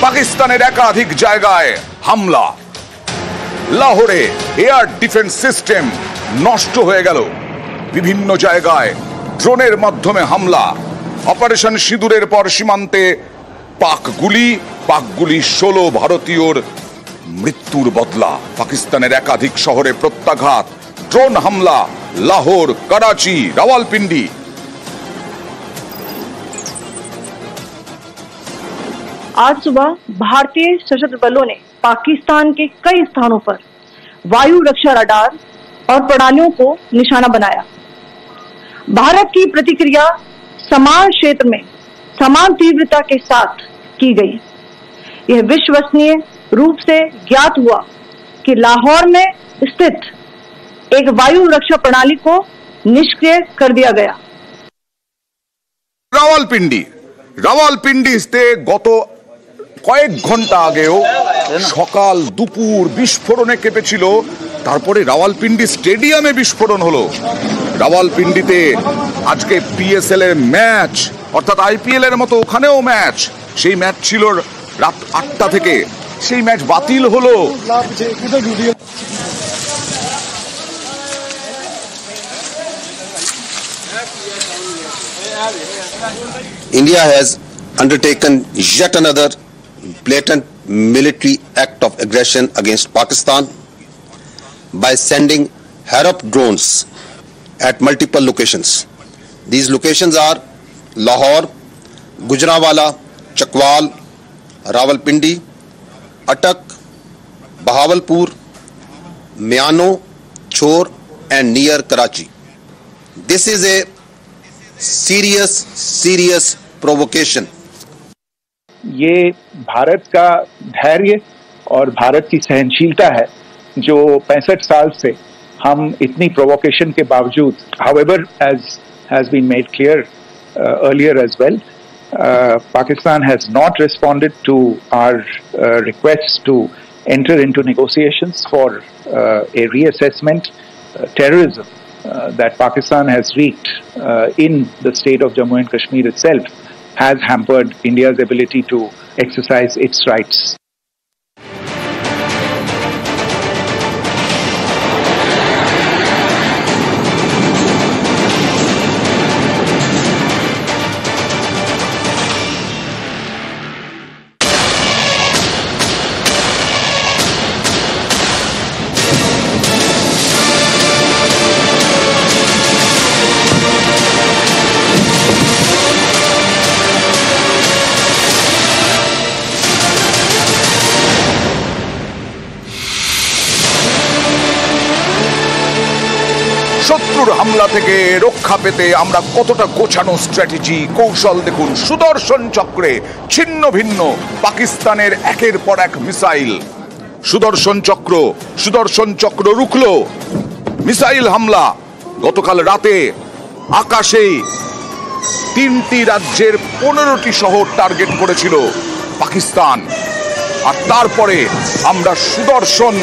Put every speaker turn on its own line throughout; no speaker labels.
পাকিস্তানের একাধিক জায়গায় হামলা। লাহোরে এয়ার ডিফেন্স সিস্টেম নষ্ট হয়ে গেল। বিভিন্ন জায়গায় ড্রোনের মাধ্যমে হামলা। অপারেশন সিঁদুরের পর সীমান্তে পাক গুলি 16 ভারতীয়র মৃত্যুর বদলা। পাকিস্তানের একাধিক শহরে প্রত্যাঘাত, ড্রোন হামলা। लाहौर, कराची, रावलपिंडी।
आज सुबह भारतीय सशस्त्र बलों ने पाकिस्तान के कई स्थानों पर वायु रक्षा रडार और प्रणालियों को निशाना बनाया। भारत की प्रतिक्रिया समान क्षेत्र में समान तीव्रता के साथ की गई। यह विश्वसनीय रूप से ज्ञात हुआ कि लाहौर में स्थित एक वायु रक्षा प्रणाली को निष्क्रिय कर दिया गया।
রাওয়ালপিন্ডিতে গত কয়েক ঘন্টা আগেও সকাল দুপুর বিস্ফোরণে কেঁপেছিল। তারপরে রাওয়ালপিন্ডি স্টেডিয়ামে বিস্ফোরণ হলো। রাওয়ালপিন্ডিতে আজকে পিএসএল এর ম্যাচ, অর্থাৎ আইপিএল এর মতো ওখানেও ম্যাচ। সেই ম্যাচ ছিল রাত 8টা থেকে, সেই ম্যাচ বাতিল হলো।
India has undertaken yet another blatant military act of aggression against Pakistan by sending Harop drones at multiple locations. These locations are Lahore, Gujranwala, Chakwal, Rawalpindi, Attak, Bahawalpur, Miano, Chor and near Karachi. This is a serious provocation.
ये भारत का धैर्य और भारत की सहनशीलता है जो 65 साल से हम इतनी प्रोवोकेशन के बावजूद, however as has been made clear earlier as well, Pakistan has not responded to our requests to enter into negotiations for a reassessment. Terrorism that Pakistan has wreaked in the state of Jammu and Kashmir itself has hampered India's ability to exercise its rights.
শত্রুর হামলা থেকে রক্ষা পেতে আমরা কতটা গোছানো strategy, কৌশল দেখুন। সুদর্শন চক্রে ছিন্ন ভিন্ন পাকিস্তানের একের পর এক মিসাইল। সুদর্শন চক্র রুখলো মিসাইল হামলা। গতকাল রাতে আকাশে 3টি রাজ্যের 15টি শহর টার্গেট করেছিল পাকিস্তান। আর তারপরে আমরা সুদর্শন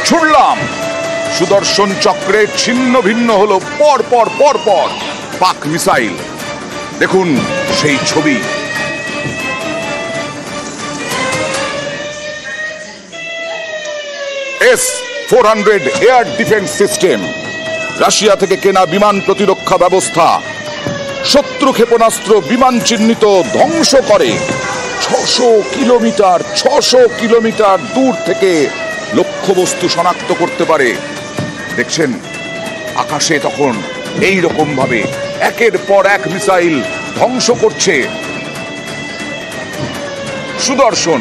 ছুড়লাম। সুদর্শন চক্রে ছিন্ন ভিন্ন হলো পর পর পাক মিসাইল। দেখুন সেই ছবি। S-400 air defence system, Russia থেকে কেনা বিমান প্রতিরক্ষা ব্যবস্থা শত্রু ক্ষেপণাস্ত্র বিমান চিহ্নিত ধ্বংস করে 600 কিলোমিটার দূর থেকে লক্ষ্যবস্তু শনাক্ত করতে পারে। দেখছেন আকাশে তখন এই রকম ভাবে একের পর এক মিসাইল ধ্বংস করছে সুদর্শন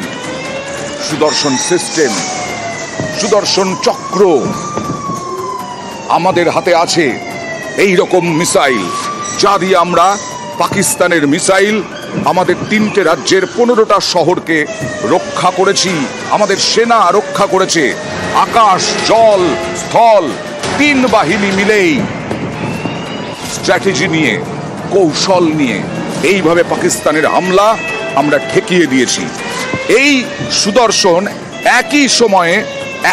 সিস্টেম, সুদর্শন চক্র। আমাদের হাতে আছে এই রকম মিসাইল, যা দিয়ে আমরা পাকিস্তানের মিসাইল আমাদের 3টে রাজ্যের 15টা শহরকে রক্ষা করেছি। আমাদের সেনা রক্ষা করেছে। আকাশ, জল, স্থল 3 বাহিনী মিলেই স্ট্র্যাটেজি নিয়ে, কৌশল নিয়ে এইভাবে পাকিস্তানের হামলা আমরা ঠেকিয়ে দিয়েছি। এই সুদর্শন একই সময়ে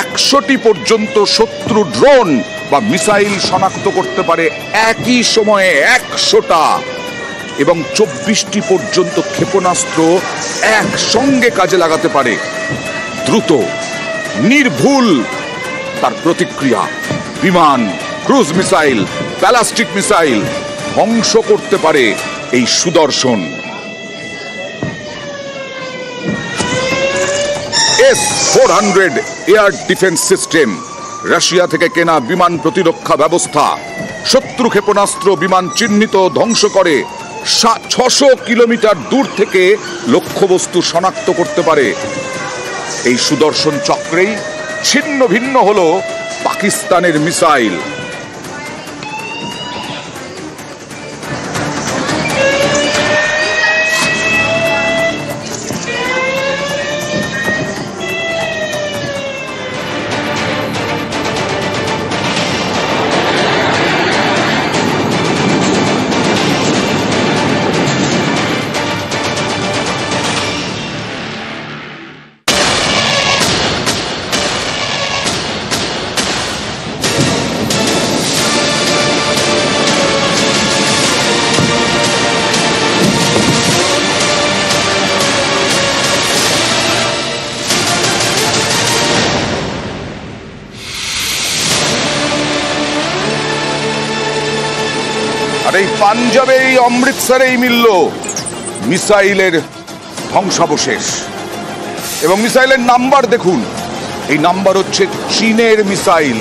100টি পর্যন্ত শত্রু ড্রোন বা মিসাইল শনাক্ত করতে পারে। একই সময়ে 100টা। এবং 24টি পর্যন্ত ক্ষেপণাস্ত্র একসঙ্গে কাজে লাগাতে পারে। দ্রুত নির্ভুল তার প্রতিক্রিয়া, বিমান, ক্রুজ মিসাইল, ব্যালিস্টিক মিসাইল ধ্বংস করতে পারে এই সুদর্শন। S-400 air defence system, Russia থেকে কেনা বিমান প্রতিরক্ষা ব্যবস্থা, শত্রু ক্ষেপণাস্ত্র বিমান চিহ্নিত ধ্বংস করে 600 কিলোমিটার দূর থেকে লক্ষ্যবস্তু শনাক্ত করতে পারে। এই সুদর্শন চক্রেই ছিন্ন ভিন্ন হলো পাকিস্তানের মিসাইল। আর এই পাঞ্জাবে, এই অমৃতসরেই মিলল মিসাইলের ধ্বংসাবশেষ। এবং মিসাইলের নাম্বার দেখুন, এই নাম্বার হচ্ছে চীনের মিসাইল।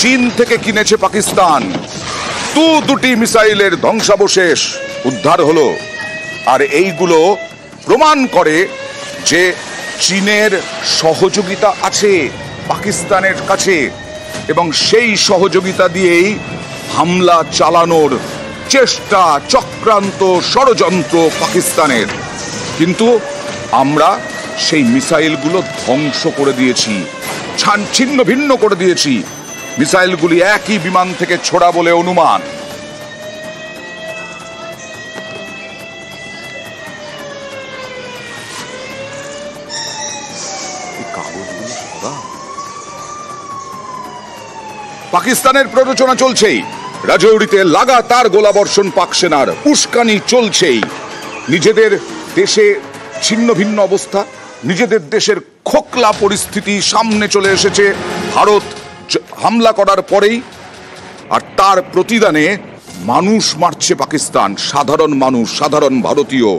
চীন থেকে কিনেছে পাকিস্তান। দুটি মিসাইলের ধ্বংসাবশেষ উদ্ধার হলো। আর এইগুলো প্রমাণ করে যে চীনের সহযোগিতা আছে পাকিস্তানের কাছে, এবং সেই সহযোগিতা দিয়েই হামলা চালানোর চেষ্টা, চক্রান্ত, ষড়যন্ত্র পাকিস্তানের। কিন্তু আমরা সেই মিসাইলগুলো ধ্বংস করে দিয়েছি, ছিন্ন ভিন্ন করে দিয়েছি। মিসাইলগুলি একই বিমান থেকে ছোড়া বলে অনুমান। পাকিস্তানের প্ররোচনা চলছেই, রাজৌরিতে লাগাতার গোলাবর্ষণ পাক সেনার, উস্কানি চলছেই। নিজেদের দেশে ছিন্ন ভিন্ন অবস্থা, নিজেদের দেশের খোকলা পরিস্থিতি সামনে চলে এসেছে ভারত হামলা করার পরেই। আর তার প্রতিদানে মানুষ মারছে পাকিস্তান, সাধারণ মানুষ, সাধারণ ভারতীয়।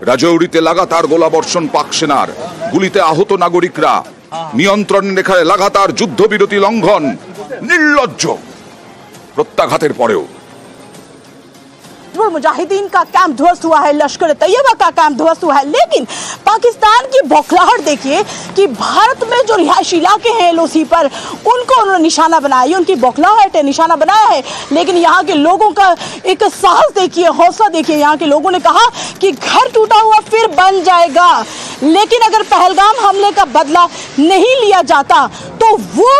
রাজৌরিতে লাগাতার গোলাবর্ষণ পাক সেনার, গুলিতে আহত নাগরিকরা, নিয়ন্ত্রণ রেখায় লাগাতার যুদ্ধবিরতি লঙ্ঘন, निर्लज्ज प्रत्याघातेर परेও
मुजाहिदीन का कैंप ध्वस्त हुआ है, लश्कर तैयबा का कैंप ध्वस्त हुआ है, लेकिन पाकिस्तान की बौखलाहट देखिए कि भारत में जो रिहायशी इलाके हैं एलओसी पर उनको उन्होंने निशाना बनाया। ये उनकी बौखलाहट है, निशाना बनाया है। लेकिन यहाँ के लोगों का एक साहस देखिए, हौसला देखिए। यहाँ के लोगों ने कहा कि घर टूटा हुआ फिर बन जाएगा, लेकिन अगर पहलगाम हमले का बदला नहीं लिया जाता तो वो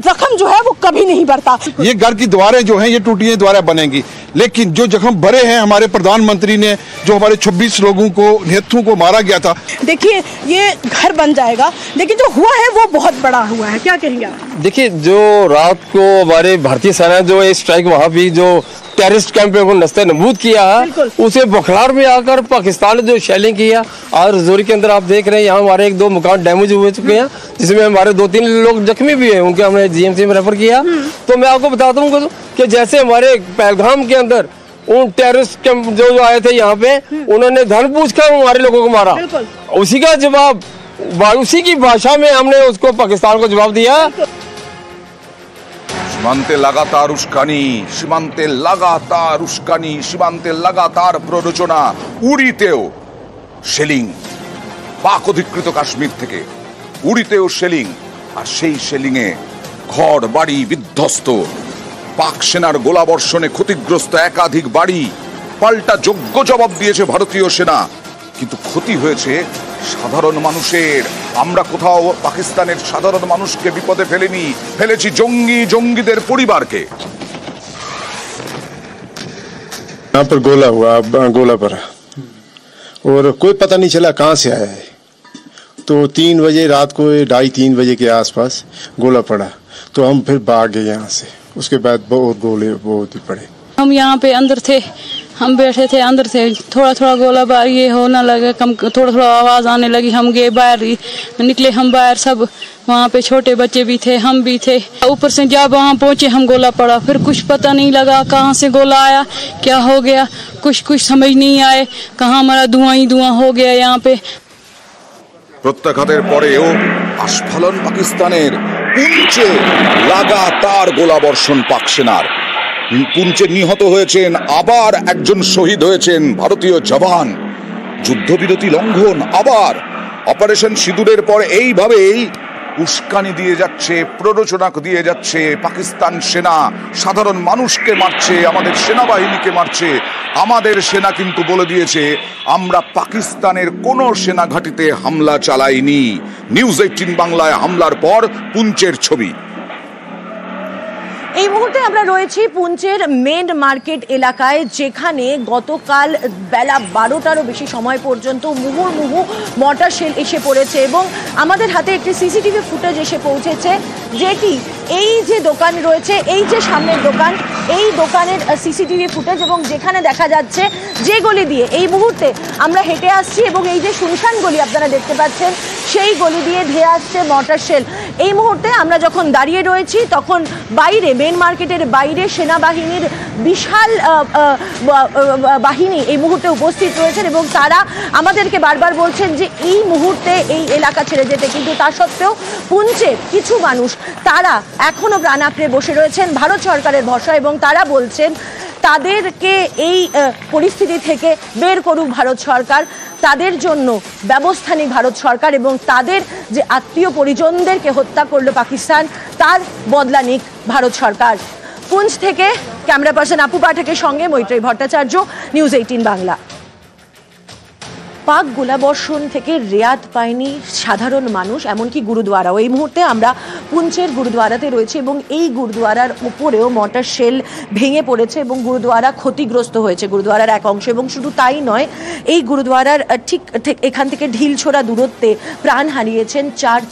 जख्म जो है वो कभी नहीं बढ़ता।
ये घर की दीवारें जो हैं ये टूटी हुई दीवारें बनेंगी, लेकिन जो जख्म भरे हैं हमारे प्रधानमंत्री ने, जो हमारे 26 लोगों को, निहत्थों को मारा गया था,
देखिए ये घर बन जाएगा, लेकिन जो हुआ है वो बहुत बड़ा हुआ है। क्या कहेंगे आप?
देखिए जो रात को हमारे भारतीय सेना जो स्ट्राइक वहाँ भी जो टेररिस्ट कैंप को नस्ते नबूद किया है, उसे बौखलाहट में आकर पाकिस्तान ने जो शेलिंग किया। और जोरी के अंदर आप देख रहे हैं यहाँ हमारे 1-2 मकान डैमेज हो चुके हैं, जिसमें हमारे 2-3 लोग जख्मी भी हैं, उनके हमने जीएमसी में रेफर किया। तो मैं आपको बताता हूँ कि जैसे हमारे पहलगाम के अंदर उन टेररिस्ट कैंप जो आए थे यहाँ पे, उन्होंने धन पूछ कर हमारे लोगों को मारा, उसी का जवाब, उसी की भाषा में हमने उसको पाकिस्तान को जवाब दिया।
সীমান্তে লাগাতার উস্কানি, সীমান্তে লাগাতার উস্কানি, সীমান্তে লাগাতার প্ররোচনা। উড়িতেও শেলিং, পাক অধিকৃত কাশ্মীর থেকে উড়িতেও শেলিং। আর সেই শেলিংয়ে ঘর বাড়ি বিধ্বস্ত, পাক সেনার গোলাবর্ষণে ক্ষতিগ্রস্ত একাধিক বাড়ি। পাল্টা যোগ্য জবাব দিয়েছে ভারতীয় সেনা, কিন্তু ক্ষতি হয়েছে সাধারণ মানুষের। আমরা কোথাও পাকিস্তানের সাধারণ মানুষকে বিপদে ফেলেনি, ফেলেছি জঙ্গিদের পরিবারকে।
यहाँ पर गोला हुआ, गोला पड़ा और कोई पता नहीं चला कहाँ से आया है। तो 3 बजे रात को, 2:30-3 बजे के आसपास गोला पड़ा, तो हम फिर भाग गए यहाँ से। उसके बाद बहुत गोले बहुत ही पड़े।
हम यहाँ पे अंदर थे, हम बैठे थे अंदर से, थोड़ा थोड़ा गोलाबारी ये होने लगा, कम थोड़ा थोड़ा आवाज़ आने लगी। हम गए बाहर, निकले हम बाहर, सब वहाँ पे छोटे बच्चे भी थे, हम भी थे। ऊपर से जब वहाँ पहुँचे हम गोला पड़ा, फिर कुछ पता नहीं लगा कहाँ से गोला आया, क्या हो गया, कुछ समझ नहीं आए, कहाँ हमारा धुआं ही धुआं हो गया यहाँ पे।
প্রত্যাঘাতের পরেও আস্ফালন পাকিস্তানের, পুঞ্চে লাগাতার গোলাবর্ষণ পাক সেনার। পুঞ্চে নিহত হয়েছেন, আবার একজন শহীদ হয়েছেন ভারতীয় জওয়ান। যুদ্ধবিরতি লঙ্ঘন, আবার অপারেশন সিঁদুরের পর এইভাবেই উস্কানি দিয়ে যাচ্ছে, প্ররোচনা দিয়ে যাচ্ছে পাকিস্তান সেনা। সাধারণ মানুষকে মারছে, আমাদের সেনাবাহিনীকে মারছে। আমাদের সেনা কিন্তু বলে দিয়েছে আমরা পাকিস্তানের কোনো সেনা ঘাঁটিতে হামলা চালাইনি। নিউজ 18 বাংলায় হামলার পর পুঞ্চের ছবি।
এই মুহূর্তে আমরা রয়েছি পুঞ্চের মেন মার্কেট এলাকায়, যেখানে গতকাল বেলা 12টারও বেশি সময় পর্যন্ত মুহুর্মুহু মর্টার শেল এসে পড়েছে এবং আমাদের হাতে একটি সিসিটিভি ফুটেজ এসে পৌঁছেছে, যেটি এই যে দোকান রয়েছে, এই যে সামনের দোকান, এই দোকানের সিসিটিভি ফুটেজ, এবং যেখানে দেখা যাচ্ছে যে গলি দিয়ে এই মুহূর্তে আমরা হেঁটে আসছি এবং এই যে শুনশান গলি আপনারা দেখতে পাচ্ছেন, সেই গলি দিয়ে ধেয়ে আসছে মর্টার শেল। এই মুহূর্তে আমরা যখন দাঁড়িয়ে রয়েছি তখন বাইরে, মেন মার্কেটের বাইরে সেনাবাহিনীর বিশাল বাহিনী এই মুহূর্তে উপস্থিত রয়েছেন এবং তারা আমাদেরকে বারবার বলছেন যে এই মুহূর্তে এই এলাকা ছেড়ে যেতে, কিন্তু তা সত্ত্বেও পুঞ্চের কিছু মানুষ তারা এখনো প্রাণ আঁকড়ে বসে রয়েছেন ভারত সরকারের ভরসায় এবং তারা বলছেন তাদেরকে এই পরিস্থিতি থেকে বের করুক ভারত সরকার, তাদের জন্য ব্যবস্থা নিক ভারত সরকার এবং তাদের যে আত্মীয় পরিজনদেরকে হত্যা করলো পাকিস্তান তার বদলা নিক ভারত সরকার। পুঞ্চ থেকে ক্যামেরা পার্সন আপু পাঠকের সঙ্গে মৈত্রেয়ী ভট্টাচার্য, নিউজ 18 বাংলা। পাক গোলাবর্ষণ থেকে রেয়াত পায়নি সাধারণ মানুষ, এমনকি গুরুদুয়ারাও। এই মুহূর্তে আমরা পুঞ্চের গুরুদুয়ারাতে রয়েছে এবং এই গুরুদুয়ারার উপরেও মর্টার শেল ভেঙে পড়েছে এবং গুরুদুয়ারা ক্ষতিগ্রস্ত হয়েছে, গুরুদুয়ারার এক অংশ। এবং শুধু তাই নয়, এই গুরুদুয়ারার ঠিক এখান থেকে ঢিলছোড়া দূরত্বে প্রাণ হারিয়েছেন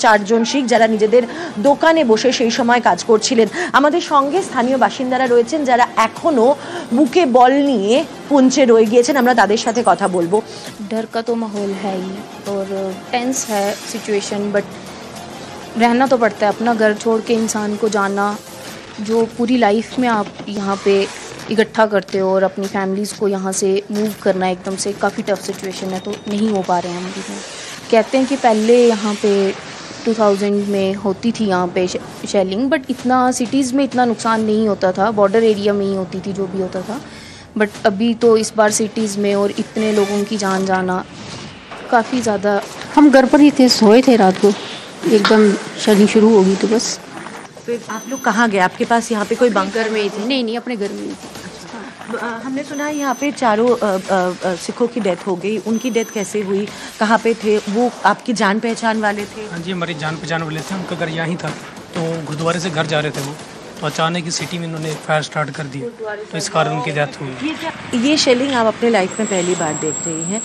চারজন শিখ, যারা নিজেদের দোকানে বসে সেই সময় কাজ করছিলেন। আমাদের সঙ্গে স্থানীয় বাসিন্দারা রয়েছেন যারা এখনো বুকে বল নিয়ে পুঞ্চে রয়ে গিয়েছেন, আমরা তাদের সাথে কথা বলবো।
डर का तो माहौल है ही और टेंस है सिचुएशन, बट रहना तो पड़ता है। अपना घर छोड़ के इंसान को जाना, जो पूरी लाइफ में आप यहाँ पे इकट्ठा करते हो और अपनी फैमिलीज़ को यहाँ से मूव करना एकदम से काफ़ी टफ सिचुएशन है, तो नहीं हो पा रहे हैं हम भी। कहते हैं कि पहले यहाँ पे 2000 में होती थी यहाँ पे शेलिंग, बट इतना सिटीज़ में इतना नुकसान नहीं होता था, बॉर्डर एरिया में ही होती थी जो भी होता था। बट अभी तो इस बार सिटीज़ में और इतने लोगों की जान जाना काफ़ी ज़्यादा।
हम घर पर ही थे, सोए थे, रात को एकदम शेलिंग शुरू हो गई तो बस।
फिर आप लोग कहाँ गए? आपके पास यहाँ पे कोई
बंकर में ही थे? नहीं, अपने घर में ही थे।
हमने सुना है यहाँ पे चारों सिखों की डेथ हो गई, उनकी डेथ कैसे हुई, कहाँ पे थे वो? आपकी जान पहचान वाले थे?
हाँ जी, हमारी जान पहचान वाले थे, उनका घर यहाँ ही था। तो गुरुद्वारे से घर जा रहे थे वो, तो अचानक ही सिटी में इन्होंने फायर स्टार्ट कर दिया, तो इस कारण उनकी डेथ हुई।
ये शेलिंग आप अपने लाइफ में पहली बार देख रही हैं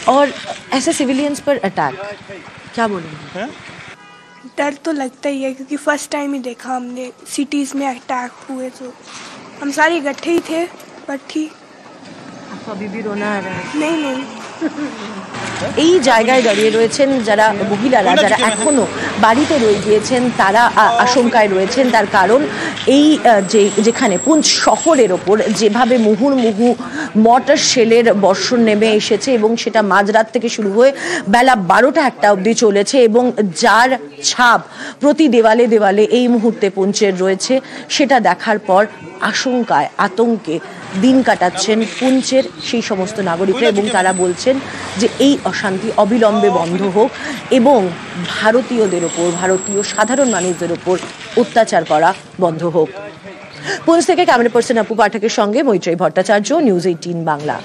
और ऐसे सिविलियंस पर अटैक, क्या बोलेंगे?
डर तो लगता ही है क्योंकि फर्स्ट टाइम ही देखा हमने सिटीज़ में अटैक हुए, तो हम सारे इकट्ठे ही थे। बट ठीक,
आपको अभी भी रोना आ रहा है?
नहीं।
এই জায়গায় দাঁড়িয়ে রয়েছেন যারা মহিলারা, যারা এখনো বাড়িতে রয়ে গিয়েছেন, তারা আশঙ্কায় রয়েছেন। তার কারণ এই যেখানে পুঞ্চ শহরের ওপর যেভাবে মুহুর্মুহু মর্টার শেলের বর্ষণ নেমে এসেছে এবং সেটা মাঝরাত থেকে শুরু হয়ে বেলা 12টা-1টা অবধি চলেছে এবং যার ছাপ প্রতি দেওয়ালে দেওয়ালে এই মুহূর্তে পুঞ্চের রয়েছে, সেটা দেখার পর আশঙ্কায় আতঙ্কে দিন কাটাচ্ছেন পুঞ্চের সেই সমস্ত নাগরিকরা এবং তারা বলছেন যে এই অশান্তি অবিলম্বে বন্ধ হোক এবং ভারতীয়দের ওপর, ভারতীয় সাধারণ মানুষদের ওপর অত্যাচার করা বন্ধ হোক। পুঞ্চ থেকে ক্যামেরা পার্সন আপু পাঠকের সঙ্গে মৈত্রেয়ী ভট্টাচার্য, নিউজ 18 বাংলা।